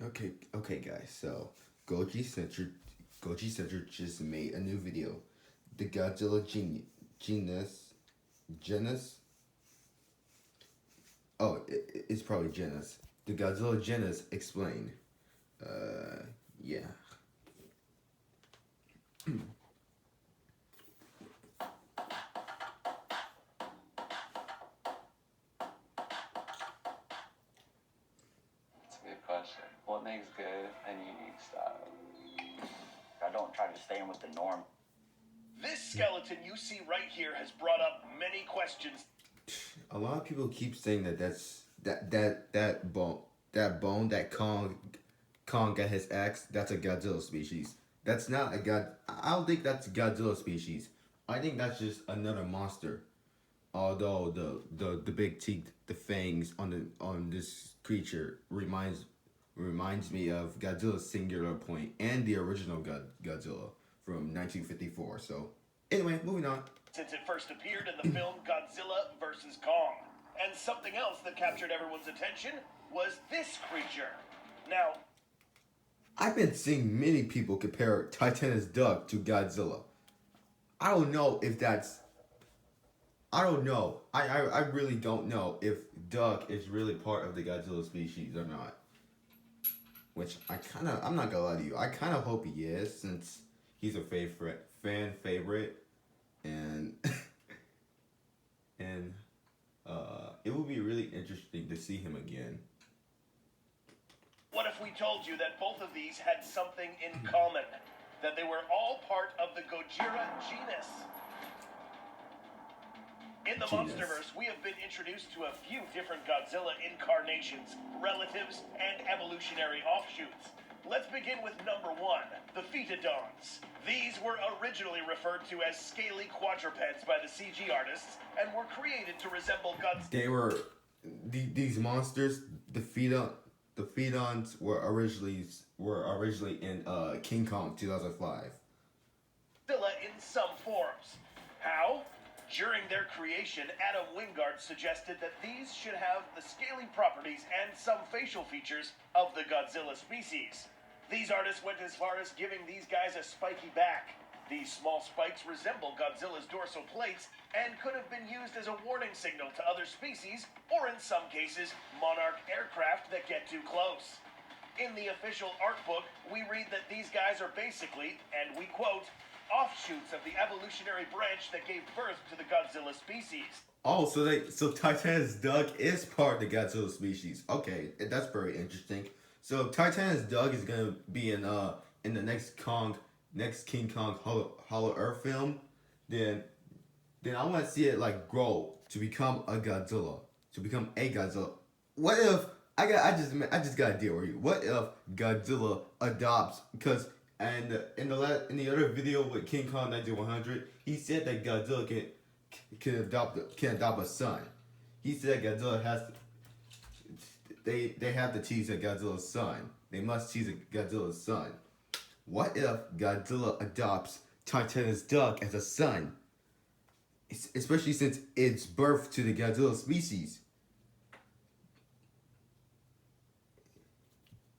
Okay, guys. So Goji Center just made a new video. The Godzilla genus, genus. Oh, it's probably genus. The Godzilla genus explained. Yeah. That's a good question. What makes good and unique style? I don't try to stay in with the norm. This skeleton you see right here has brought up many questions. A lot of people keep saying that bone that Kong got his axe. That's a Godzilla species. That's not a god. I don't think that's a Godzilla species. I think that's just another monster. Although the big teeth, the fangs on this creature reminds me of Godzilla's singular point and the original Godzilla from 1954. So anyway, moving on. Since it first appeared in the film Godzilla vs. Kong. And something else that captured everyone's attention was this creature. Now, I've been seeing many people compare Titanic duck to Godzilla. I don't know if that's. I don't know. I really don't know if duck is really part of the Godzilla species or not. Which I'm not gonna lie to you. I kind of hope he is, since he's a fan favorite, and and it would be really interesting to see him again. what if we told you that both of these had something in common? That they were all part of the Gojira genus. In the Monsterverse, we have been introduced to a few different Godzilla incarnations, relatives, and evolutionary offshoots. Let's begin with number 1, the Phytodons. These were originally referred to as scaly quadrupeds by the CG artists and were created to resemble Godzilla. They were these monsters. The Phytodons were originally in King Kong 2005. In some forms. How? During their creation, Adam Wingard suggested that these should have the scaly properties and some facial features of the Godzilla species. These artists went as far as giving these guys a spiky back. These small spikes resemble Godzilla's dorsal plates and could have been used as a warning signal to other species, or in some cases, monarch aircraft that get too close. In the official art book, we read that these guys are basically, and we quote, offshoots of the evolutionary branch that gave birth to the Godzilla species. Oh, so Titan's duck is part of the Godzilla species. Okay, that's very interesting. So Titan's duck is gonna be in the next King Kong Hollow Earth film. Then I want to see it like grow to become a Godzilla, to become a Godzilla. What if I just got a deal with you? What if Godzilla adopts, because and in the other video with King Kong 9100, he said that Godzilla can adopt a son. He said Godzilla has to, they have to tease a Godzilla's son. They must tease a Godzilla's son. What if Godzilla adopts Titan's duck as a son? Especially since it's birth to the Godzilla species.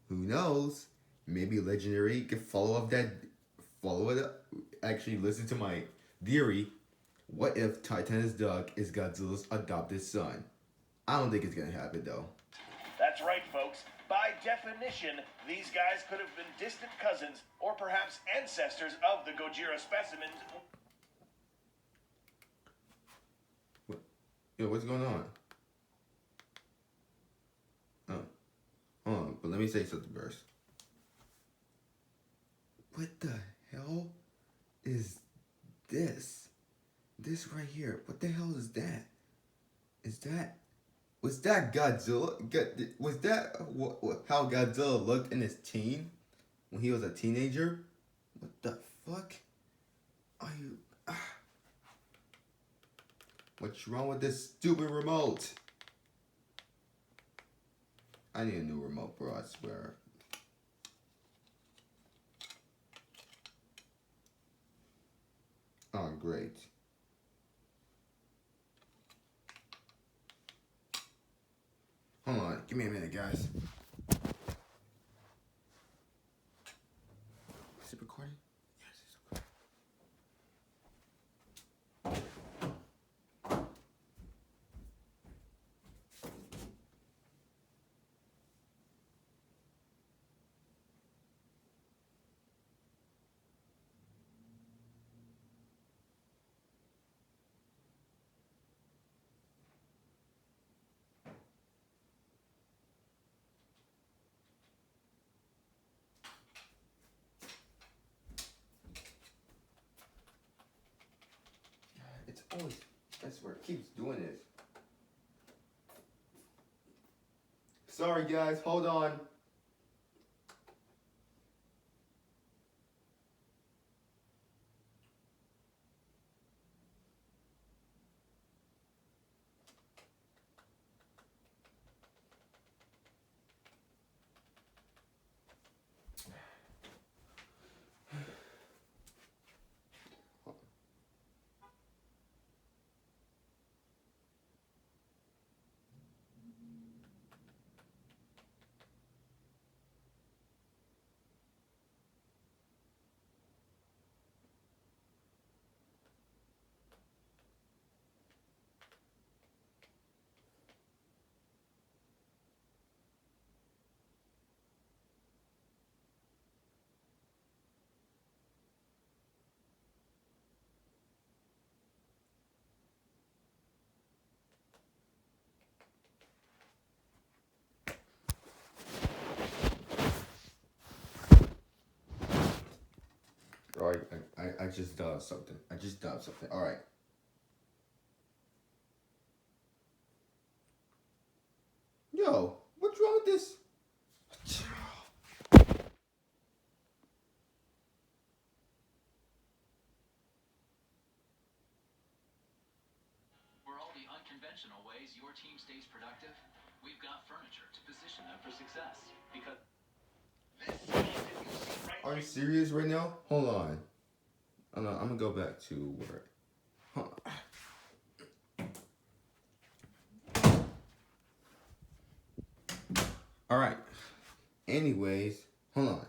Who knows? Maybe Legendary could follow it up. Actually, listen to my theory. What if Titan's duck is Godzilla's adopted son? I don't think it's gonna happen though. That's right, folks. By definition, these guys could have been distant cousins or perhaps ancestors of the Gojira specimens. Yo, what's going on? Oh, hold on, but let me say something first. What the hell is this? This right here. What the hell is that? Was that Godzilla? Was that how Godzilla looked in his teen? When he was a teenager? What the fuck? Are you... What's wrong with this stupid remote? I need a new remote, bro, I swear. Oh, great. Hold on, give me a minute, guys. always, I swear, it keeps doing this. Sorry, guys. Hold on. All right, I just dubbed something. I just dubbed something. All right. Yo, what's wrong with this? For all the unconventional ways your team stays productive, we've got furniture to position them for success. Because Are you serious right now? Hold on. I'm gonna go back to where. Huh. All right. Anyways, hold on.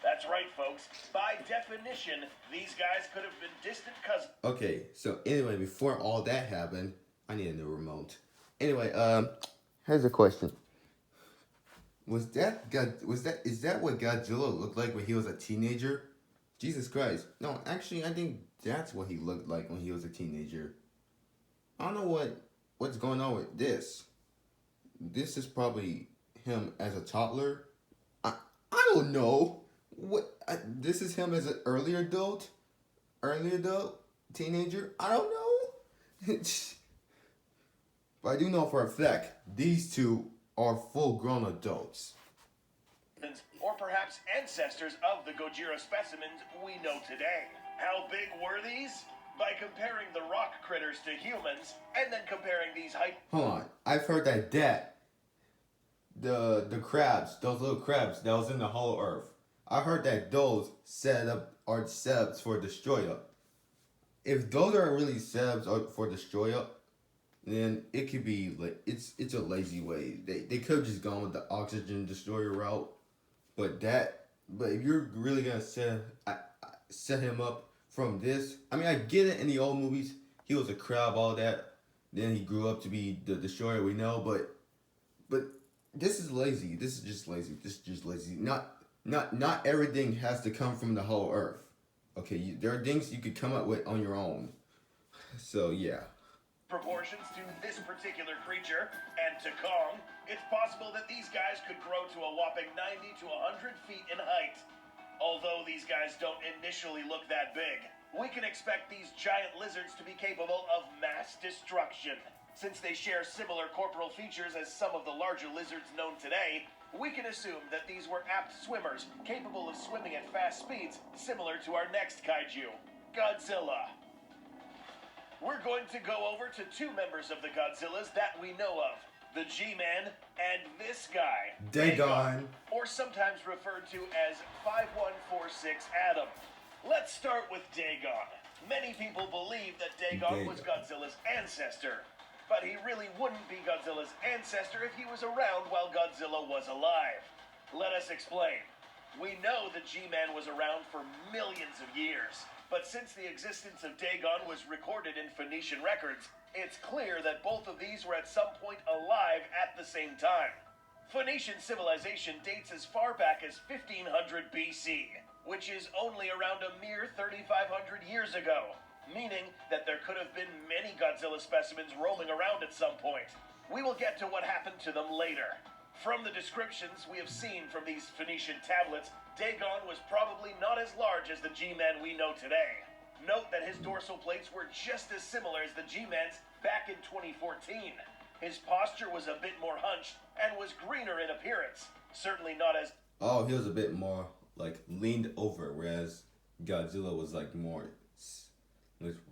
That's right, folks. By definition, these guys could have been distant cousins. Okay, so anyway, before all that happened, I need a new remote. Anyway, here's a question. Is that what Godzilla looked like when he was a teenager? Jesus Christ. No, actually I think that's what he looked like when he was a teenager. I don't know what's going on with this. This is probably him as a toddler. I don't know. This is him as an early adult, teenager. I don't know. But I do know for a fact these two are full-grown adults. Or perhaps ancestors of the Gojira specimens we know today. How big were these? By comparing the rock critters to humans, and then comparing these height. Hold on, I've heard that the crabs, those little crabs that was in the Hollow Earth, I heard that those are setups for Destroyer. If those are really setups for Destroyer, then it could be like it's a lazy way. They could have just gone with the Oxygen Destroyer route, but if you're really gonna set him up from this, I mean, I get it in the old movies. He was a crab, all that. Then he grew up to be the Destroyer we know, but this is lazy. This is just lazy. Not everything has to come from the whole Earth. Okay, there are things you could come up with on your own. So yeah. Proportions to this particular creature and to Kong, it's possible that these guys could grow to a whopping 90 to 100 feet in height. Although these guys don't initially look that big, we can expect these giant lizards to be capable of mass destruction. Since they share similar corporal features as some of the larger lizards known today, we can assume that these were apt swimmers, capable of swimming at fast speeds, similar to our next kaiju, Godzilla. We're going to go over to two members of the Godzillas that we know of, the G-Man and this guy, Dagon. or sometimes referred to as 5146 Adam. Let's start with Dagon. Many people believe that Dagon was Godzilla's ancestor, but he really wouldn't be Godzilla's ancestor if he was around while Godzilla was alive. Let us explain. We know the G-Man was around for millions of years, but since the existence of Dagon was recorded in Phoenician records, it's clear that both of these were at some point alive at the same time. Phoenician civilization dates as far back as 1500 BC, which is only around a mere 3,500 years ago, meaning that there could have been many Godzilla specimens roaming around at some point. We will get to what happened to them later. From the descriptions we have seen from these Phoenician tablets, Dagon was probably not as large as the G-Man we know today. Note that his dorsal plates were just as similar as the G-Man's back in 2014. His posture was a bit more hunched and was greener in appearance. Certainly not as... Oh, he was a bit more like leaned over, whereas Godzilla was like more,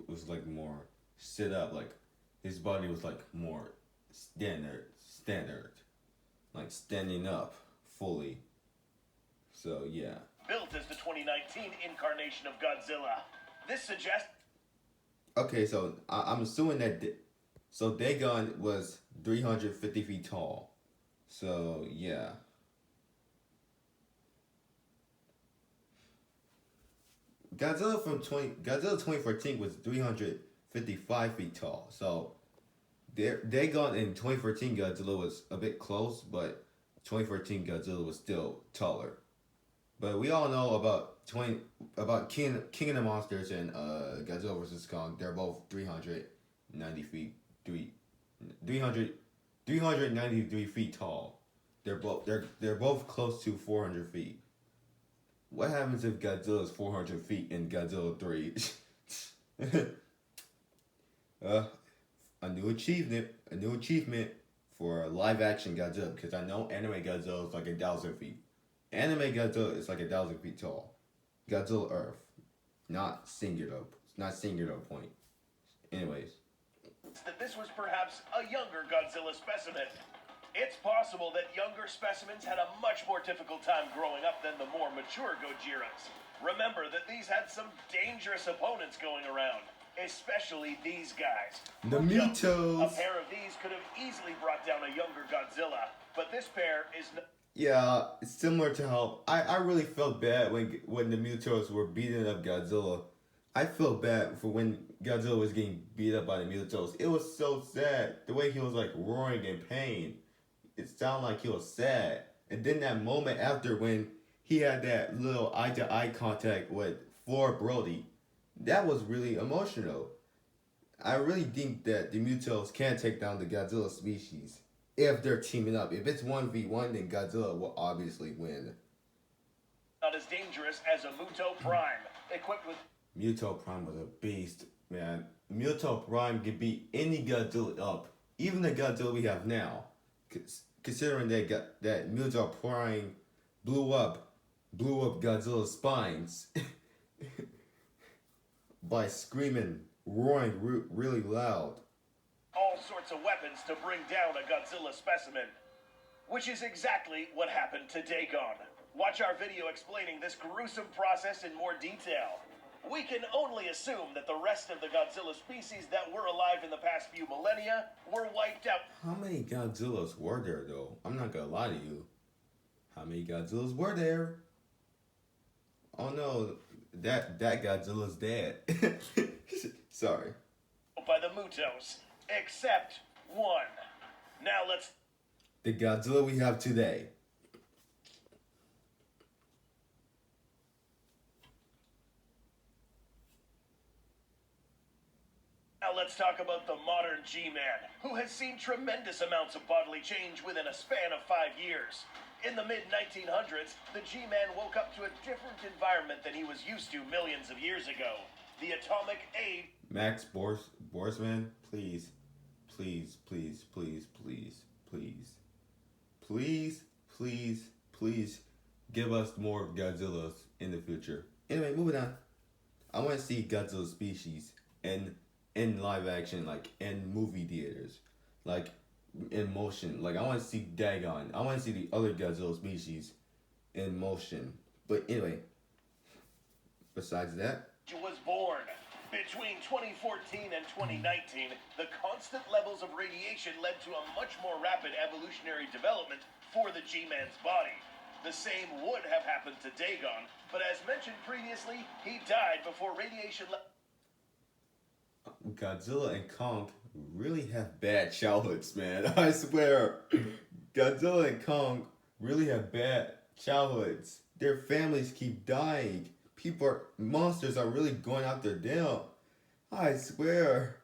was like more sit up. Like his body was like more standard, like standing up fully. So yeah. Built as the 2019 incarnation of Godzilla. This suggests... Okay, so I'm assuming that so Dagon was 350 feet tall. So yeah. Godzilla 2014 was 355 feet tall. So Dagon in 2014 Godzilla was a bit close, but 2014 Godzilla was still taller. But we all know about King of the Monsters and Godzilla vs. Kong. They're both 393 feet tall. They're both close to 400 feet. What happens if Godzilla is 400 feet in Godzilla 3? A new achievement for live action Godzilla, because I know anime Godzilla is like 1,000 feet. Anime Godzilla is like 1,000 feet tall. Godzilla Earth, not singular point. Anyways, that this was perhaps a younger Godzilla specimen. It's possible that younger specimens had a much more difficult time growing up than the more mature Gojiras. Remember that these had some dangerous opponents going around, especially these guys. the Mutos. A pair of these could have easily brought down a younger Godzilla, but this pair is... Yeah, it's similar to how I really felt bad when the Mutos were beating up Godzilla. I felt bad for when Godzilla was getting beat up by the Mutos. It was so sad. The way he was like roaring in pain. It sounded like he was sad. And then that moment after when he had that little eye-to-eye contact with Floor Brody, that was really emotional. I really think that the Mutos can take down the Godzilla species if they're teaming up. If it's 1v1, then Godzilla will obviously win. Not as dangerous as a Muto Prime, equipped with... Muto Prime was a beast, man. Muto Prime can beat any Godzilla up, even the Godzilla we have now. Considering that Muto Prime blew up Godzilla's spines by screaming, roaring really loud. All sorts of weapons to bring down a Godzilla specimen. Which is exactly what happened to Dagon. Watch our video explaining this gruesome process in more detail. We can only assume that the rest of the Godzilla species that were alive in the past few millennia were wiped out. How many Godzillas were there, though? I'm not gonna lie to you. How many Godzillas were there? Oh no, that Godzilla's dead. Sorry. By the Mutos, except one. Now let's... The Godzilla we have today. Now let's talk about the modern G-Man, who has seen tremendous amounts of bodily change within a span of 5 years. In the mid-1900s, the G-Man woke up to a different environment than he was used to millions of years ago. The atomic age... Max Borsman, please, please, please, please, please, please, please, please, please give us more Godzillas in the future. Anyway, moving on. I want to see Godzilla species in live action, like in movie theaters, like in motion. Like I want to see Dagon. I want to see the other Godzilla species in motion. But anyway, besides that, was born. Between 2014 and 2019, the constant levels of radiation led to a much more rapid evolutionary development for the G-Man's body. The same would have happened to Dagon, but as mentioned previously, he died before radiation... Godzilla and Kong really have bad childhoods, man. I swear. Godzilla and Kong really have bad childhoods. Their families keep dying. Monsters are really going after them. I swear.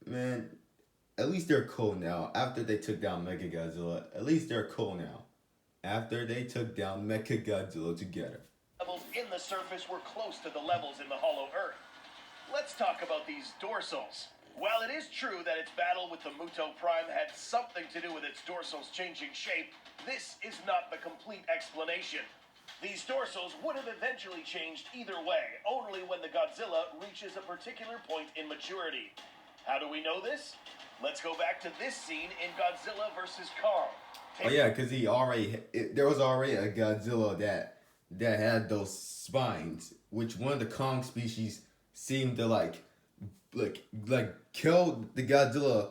Man, at least they're cool now. After they took down Mechagodzilla, at least they're cool now. After they took down Mechagodzilla together. Levels in the surface were close to the levels in the Hollow Earth. let's talk about these dorsals. While it is true that its battle with the Muto Prime had something to do with its dorsals changing shape, this is not the complete explanation. These dorsals would have eventually changed either way, only when the Godzilla reaches a particular point in maturity. How do we know this? Let's go back to this scene in Godzilla vs. Kong. Oh yeah, because there was already a Godzilla that had those spines, which one of the Kong species seemed to like kill the Godzilla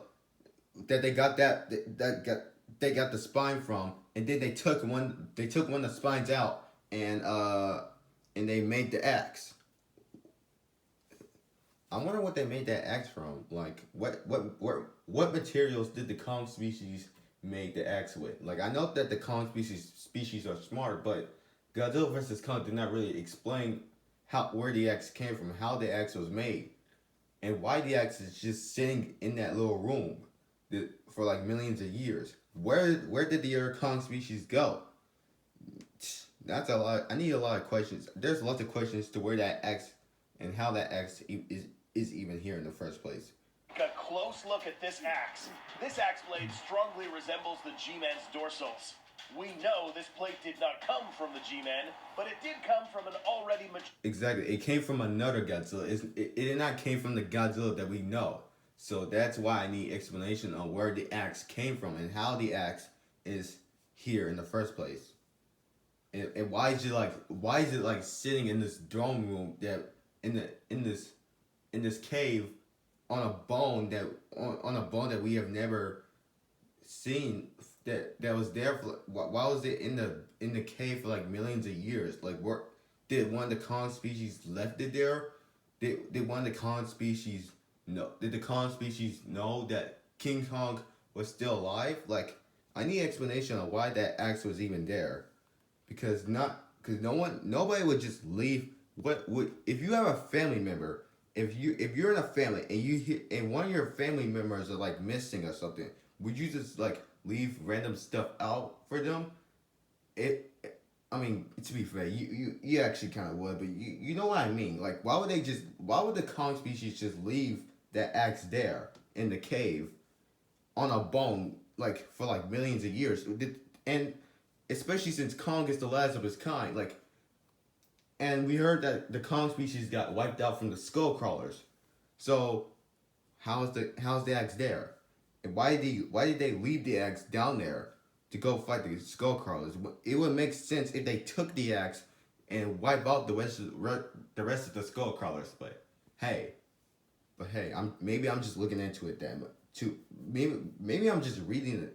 that they got the spine from, and then they took one of the spines out and they made the axe. I wonder what they made that axe from. Like what materials did the Kong species make the axe with? Like I know that the Kong species are smart, but Godzilla vs. Kong did not really explain where the axe came from, how the axe was made, and why the axe is just sitting in that little room for like millions of years. Where did the other Kong species go? That's a lot. I need a lot of questions. There's lots of questions to where that axe and how that axe is even here in the first place. A close look at this axe. This axe blade strongly resembles the G-Man's dorsals. We know this plate did not come from the G-Man, but it did come from an already mature... Exactly. It came from another Godzilla. It did not came from the Godzilla that we know. So that's why I need explanation on where the axe came from and how the axe is here in the first place. And why is it like sitting in this dome room that in this cave on a bone that we have never seen that was there for, why was it in the cave for like millions of years? Like did one of the Kong species left it there? Did one of the Kong species know? Did the Kong species know that King Kong was still alive? Like I need explanation on why that axe was even there. Because nobody would just leave. If you have a family member, if you're in a family and one of your family members are like missing or something, would you just like leave random stuff out for them? I mean, to be fair, you actually kind of would, but you know what I mean. Like, why would the Kong species just leave that axe there in the cave on a bone like for like millions of years? And especially since Kong is the last of his kind, like, and we heard that the Kong species got wiped out from the skull crawlers. So, how's the axe there? And why did they leave the axe down there to go fight the skull crawlers? It would make sense if they took the axe and wipe out the rest of the skull crawlers. But hey, maybe I'm just looking into it maybe I'm just reading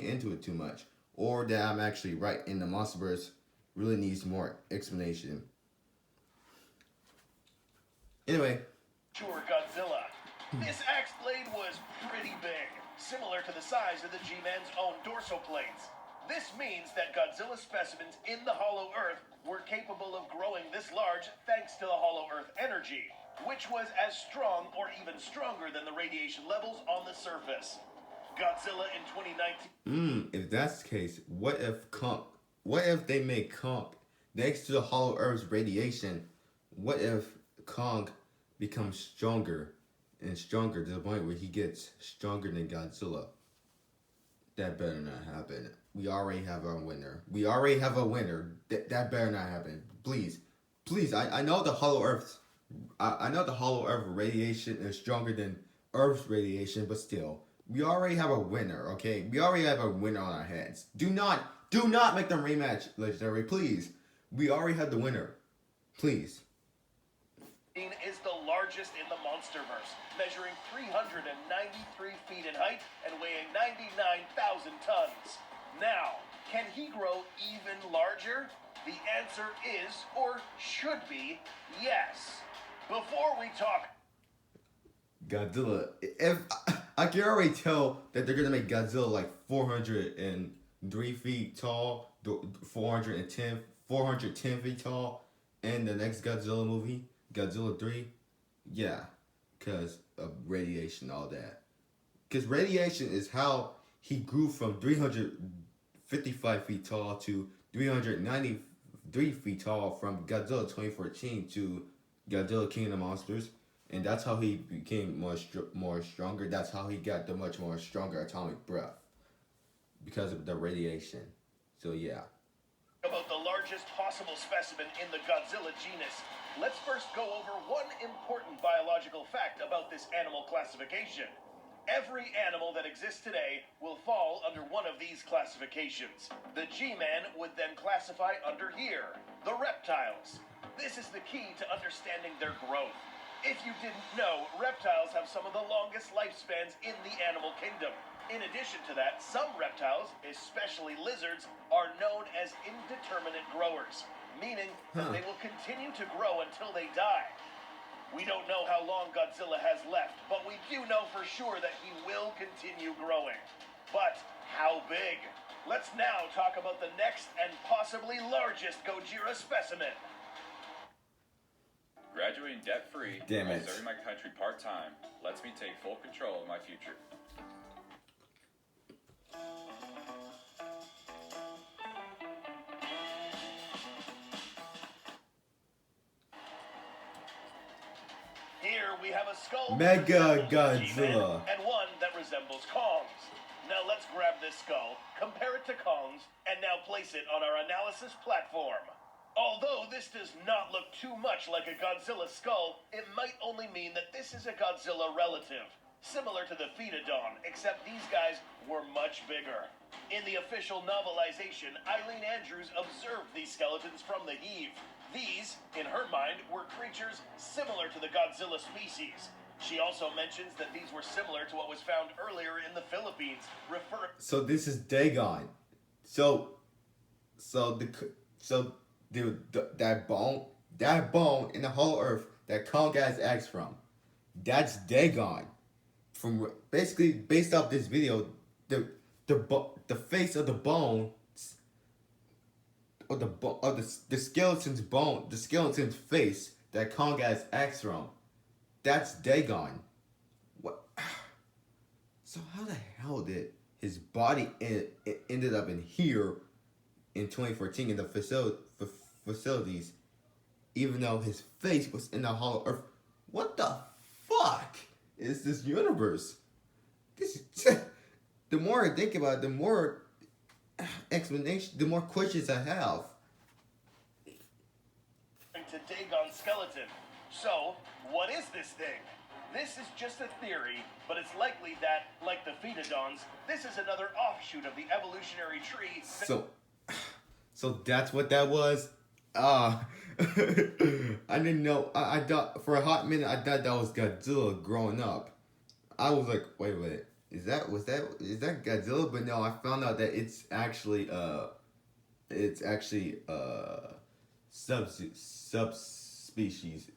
into it too much. Or that I'm actually right and the Monsterverse really needs more explanation. Anyway. Sure, Godzilla. This axe blade was pretty big, similar to the size of the G-Man's own dorsal plates. This means that Godzilla specimens in the Hollow Earth were capable of growing this large thanks to the Hollow Earth energy, which was as strong or even stronger than the radiation levels on the surface. Godzilla in 2019. If that's the case, what if they make Kong next to the Hollow Earth's radiation? What if Kong becomes stronger and stronger to the point where he gets stronger than Godzilla? That better not happen. We already have a winner. That better not happen. Please. I know the Hollow Earth. I know the Hollow Earth radiation is stronger than Earth's radiation, but still. We already have a winner, okay? We already have a winner on our hands. Do not make them rematch, Legendary, please. We already have the winner. Please. Is the largest in the Monsterverse, measuring 393 feet in height and weighing 99,000 tons. Now, can he grow even larger? The answer is, or should be, yes. Before we talk... Godzilla, if I can already tell that they're gonna make Godzilla like 403 feet tall, 410 feet tall, in the next Godzilla movie, Godzilla 3, yeah, because of radiation, all that. Because radiation is how he grew from 355 feet tall to 393 feet tall from Godzilla 2014 to Godzilla King of the Monsters. and that's how he became more stronger. That's how he got the much more stronger atomic breath because of the radiation. So yeah. About the largest possible specimen in the Godzilla genus, let's first go over one important biological fact about this animal classification. Every animal that exists today will fall under one of these classifications. The G-Man would then classify under here, the reptiles. This is the key to understanding their growth. If you didn't know, reptiles have some of the longest lifespans in the animal kingdom. In addition to that, some reptiles, especially lizards, are known as indeterminate growers, meaning that they will continue to grow until they die. We don't know how long Godzilla has left, but we do know for sure that he will continue growing. But how big? Let's now talk about the next and possibly largest Gojira specimen. Graduating debt-free Damn while it. serving my country part-time lets me take full control of my future. Here we have a skull Mega that resembles Godzilla. G-Man and one that resembles Kong's. Now let's grab this skull, compare it to Kong's, and now place it on our analysis platform. Although this does not look too much like a Godzilla skull, it might only mean that this is a Godzilla relative, similar to the Pheatodon, except these guys were much bigger. In the official novelization, Eileen Andrews observed these skeletons from the heave. These, in her mind, were creatures similar to the Godzilla species. She also mentions that these were similar to what was found earlier in the Philippines, So this is Dagon. So that bone in the whole earth that Kong has eggs from, that's Dagon. From basically based off this video, the face of the bone, or the skeleton's bone, the skeleton's face that Kong has eggs from, that's Dagon. What? So how the hell did his body ended up in here in 2014 in the facilities, even though his face was in the hollow earth? What the fuck is this universe? This the more I think about it, the more explanation, the more questions I have. to Dagon's skeleton. So, what is this thing? This is just a theory, but it's likely that, like the Pheatodons, this is another offshoot of the evolutionary tree. So that's what that was? I didn't know. I thought, for a hot minute, I thought that was Godzilla growing up. I was like, wait, is that Godzilla? But no, I found out that it's actually subspecies.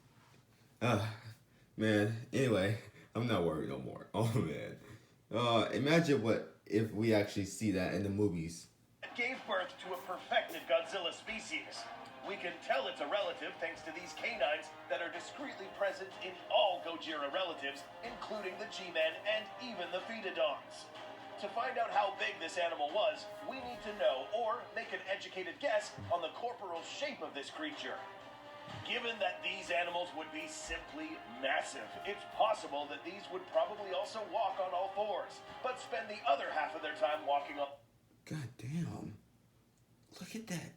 Man. Anyway, I'm not worried no more. Oh man. Imagine what if we actually see that in the movies. It gave birth to a perfected Godzilla species. We can tell it's a relative thanks to these canines that are discreetly present in all Gojira relatives, including the G-Man and even the Pheatodons. To find out how big this animal was, we need to know or make an educated guess on the corporal shape of this creature. Given that these animals would be simply massive, it's possible that these would probably also walk on all fours, but spend the other half of their time walking on... God damn. Look at that.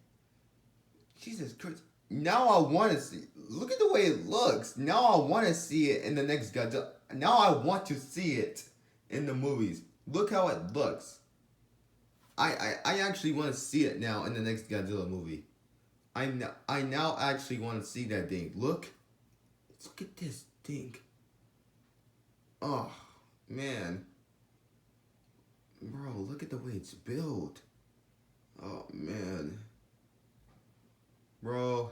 Jesus Christ. Now I want to see. Look at the way it looks. Now I want to see it in the next Godzilla. Now I want to see it in the movies. Look how it looks. I actually want to see it now in the next Godzilla movie. I now actually want to see that thing. Look at this thing. Oh man, bro, look at the way it's built. Oh man, bro,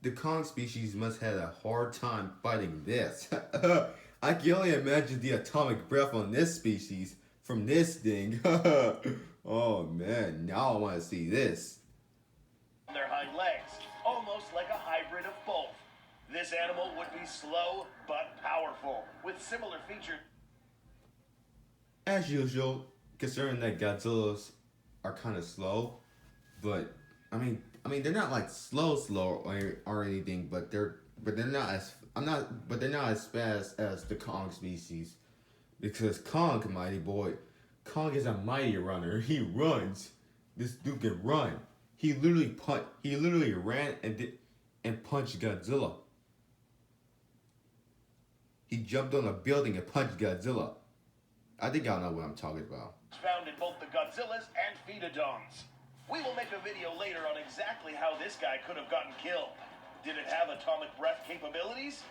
the Kong species must have a hard time fighting this. I can only imagine the atomic breath on this species from this thing. Oh man, now I want to see this. Their hind legs, almost like a hybrid of both. This animal would be slow but powerful, with similar features. As usual, considering that Godzillas are kind of slow, but I mean they're not like slow or anything, but they're not but they're not as fast as the Kong species. Because Kong, mighty boy, Kong is a mighty runner. He runs. This dude can run. He literally ran and punched Godzilla. He jumped on a building and punched Godzilla. I think y'all know what I'm talking about. Found in both the Godzillas and Pheatodons. We will make a video later on exactly how this guy could have gotten killed. Did it have atomic breath capabilities?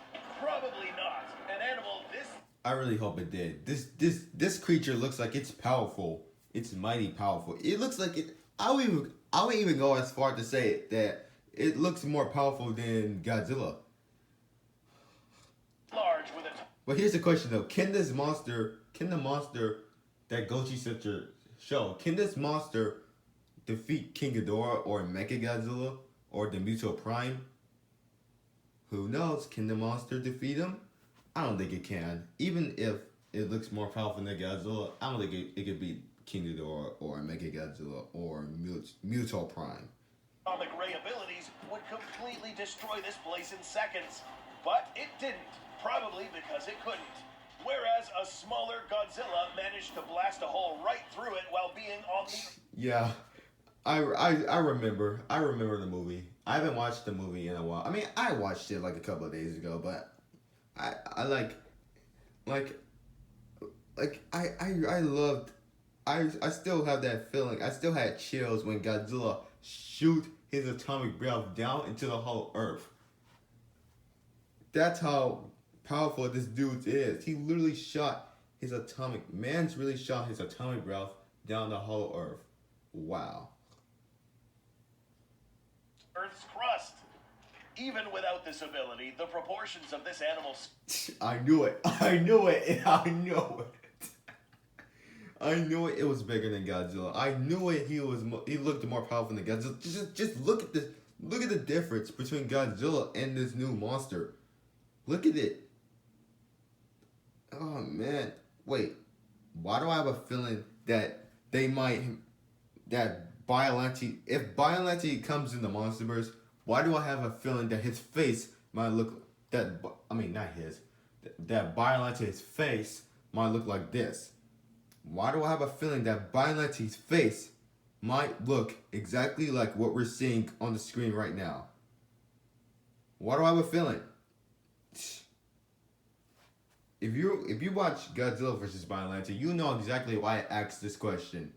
Probably not. An animal this... I really hope it did. This creature looks like it's powerful. It's mighty powerful. It looks like it. I would even go as far to say that it looks more powerful than Godzilla. large with a... But here's the question though: Can the monster that Goji Center show? Can this monster defeat King Ghidorah or Mechagodzilla or the Muto Prime? Who knows? Can the monster defeat him? I don't think it can. Even if it looks more powerful than Godzilla, I don't think it could beat King Ghidorah or Mechagodzilla or Muto Prime. Atomic ray abilities would completely destroy this place in seconds. But it didn't, probably because it couldn't. Whereas a smaller Godzilla managed to blast a hole right through it while being on the... Yeah, I remember the movie. I haven't watched the movie in a while. I mean, I watched it like a couple of days ago, but I loved. I still have that feeling. I still had chills when Godzilla shoot his atomic breath down into the whole Earth. That's how powerful this dude is. He literally shot his atomic breath down the whole Earth. Wow. Earth's crust. Even without this ability, the proportions of this animal... I knew it. I knew it. It was bigger than Godzilla. I knew it. He looked more powerful than Godzilla. Just look at this. Look at the difference between Godzilla and this new monster. Look at it. Oh man. Wait. Why do I have a feeling that if Biollante comes in the Monsterverse, why do I have a feeling that his face might look that Biollante's face might look like this? Why do I have a feeling that Biolante's face might look exactly like what we're seeing on the screen right now? Why do I have a feeling? If you watch Godzilla vs. Biollante, you know exactly why I asked this question.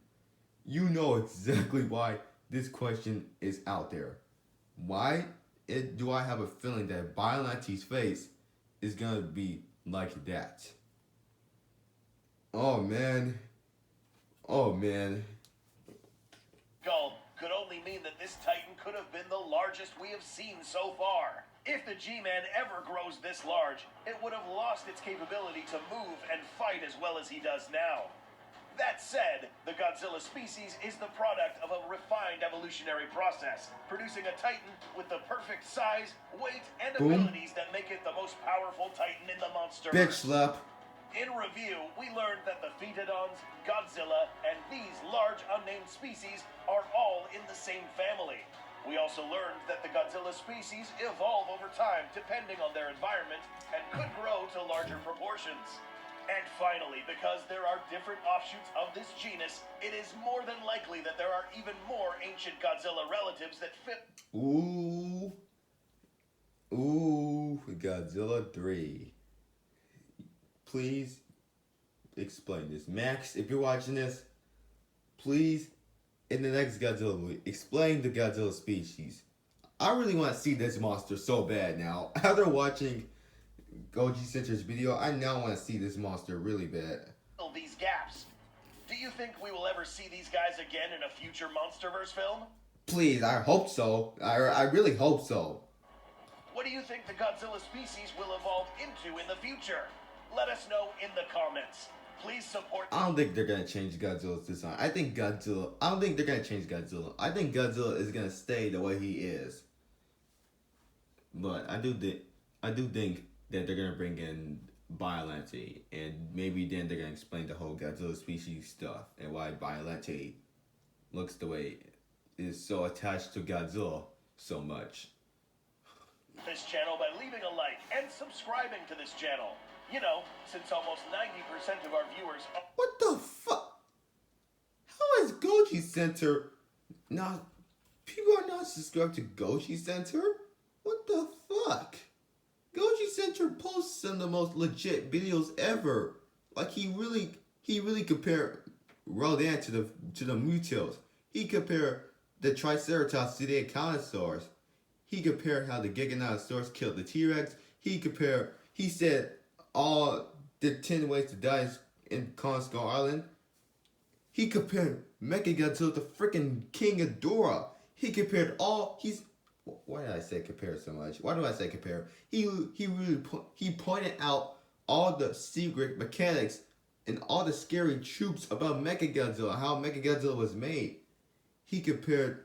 You know exactly why this question is out there. Why do I have a feeling that Biolante's face is gonna be like that? Oh man. Skull could only mean that this Titan could have been the largest we have seen so far. If the G-Man ever grows this large, it would have lost its capability to move and fight as well as he does now. That said, the Godzilla species is the product of a refined evolutionary process, producing a Titan with the perfect size, weight, and abilities that make it the most powerful Titan in the monster. Bitch slap. In review, we learned that the Pheatodons, Godzilla, and these large unnamed species are all in the same family. We also learned that the Godzilla species evolve over time depending on their environment and could grow to larger proportions. And finally, because there are different offshoots of this genus, it is more than likely that there are even more ancient Godzilla relatives that fit... Ooh, Godzilla 3. Please explain this. Max, if you're watching this, please, in the next Godzilla movie, explain the Godzilla species. I really want to see this monster so bad now. After watching Goji Center's video, I now want to see this monster really bad. Fill these gaps. Do you think we will ever see these guys again in a future Monsterverse film? Please, I hope so. I really hope so. What do you think the Godzilla species will evolve into in the future? Let us know in the comments. Please support... I don't think they're going to change Godzilla's design. I don't think they're going to change Godzilla. I think Godzilla is going to stay the way he is. But I do think that they're going to bring in Biollante, and maybe then they're going to explain the whole Godzilla species stuff and why Biollante looks the way it is, so attached to Godzilla so much. this channel by leaving a like and subscribing to this channel. You know, since almost 90% of our viewers are... What the fuck? How is Goji Center not... People are not subscribed to Goji Center? What the fuck? Goji Center posts some of the most legit videos ever. Like he really compared Rodan to the Mutils. He compared the Triceratops to the Accountosaurs. He compared how the Giganotosaurus killed the T-Rex. He said all the 10 ways to die in Kong Skull Island. He compared Mechagodzilla to freaking King Ghidorah. He compared all, why did I say compare so much? Why do I say compare? He pointed out all the secret mechanics and all the scary troops about Mechagodzilla, how Mechagodzilla was made. He compared,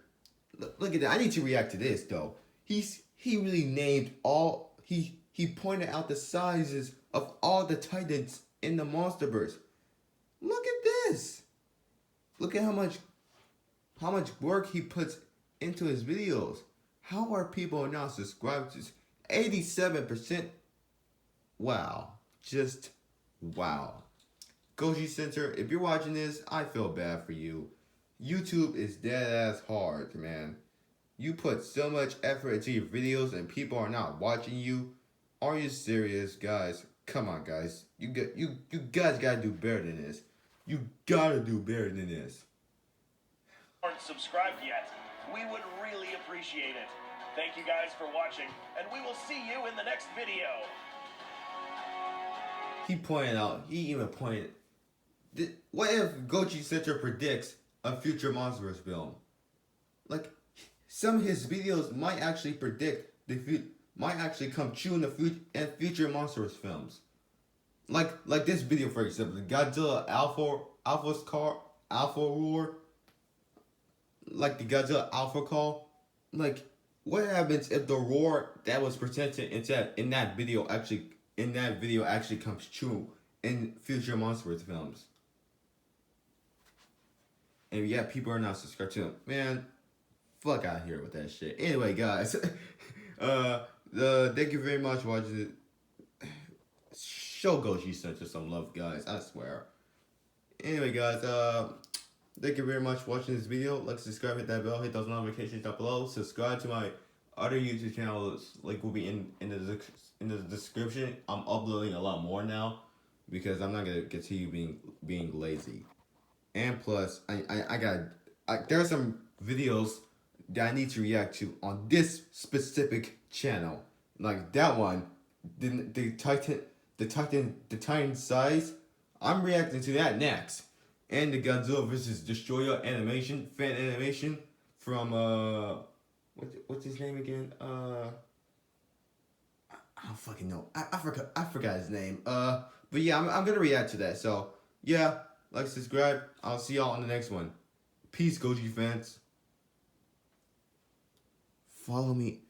look at that. I need to react to this though. He really named all. He pointed out the sizes of all the titans in the MonsterVerse. Look at this. Look at how much work he puts into his videos. How are people now subscribed to 87%? Wow. Just wow. Goji Center, if you're watching this, I feel bad for you. YouTube is dead ass hard, man. You put so much effort into your videos and people are not watching you. Are you serious, guys? Come on, guys. You guys gotta do better than this. You gotta do better than this. Aren't subscribed yet, we would really appreciate it. Thank you guys for watching, and we will see you in the next video. He even pointed, what if Goji Center predicts a future MonsterVerse film? Like, some of his videos might actually predict might actually come true in the future MonsterVerse films. Like this video, for example, the Godzilla Alpha Roar. Like the Godzilla Alpha Call. Like, what happens if the roar that was presented in that video actually comes true in future MonsterVerse films? And yeah, people are not subscribed to them. Man, fuck out here with that shit. Anyway, guys, thank you very much for watching it. Show Goji Center some love, guys. I swear. Anyway, guys, thank you very much for watching this video. Like, subscribe, hit that bell, hit those notifications down below. Subscribe to my other YouTube channels. Link will be in the description. I'm uploading a lot more now because I'm not gonna continue being lazy. And plus, there are some videos that I need to react to on this specific channel. Like that one, the Titan size. I'm reacting to that next. And the Godzilla vs. Destroyer fan animation from what's his name again? I don't fucking know. I forgot his name. But yeah, I'm gonna react to that. So yeah, like, subscribe. I'll see y'all on the next one. Peace, Goji fans. Follow me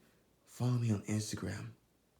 on Instagram.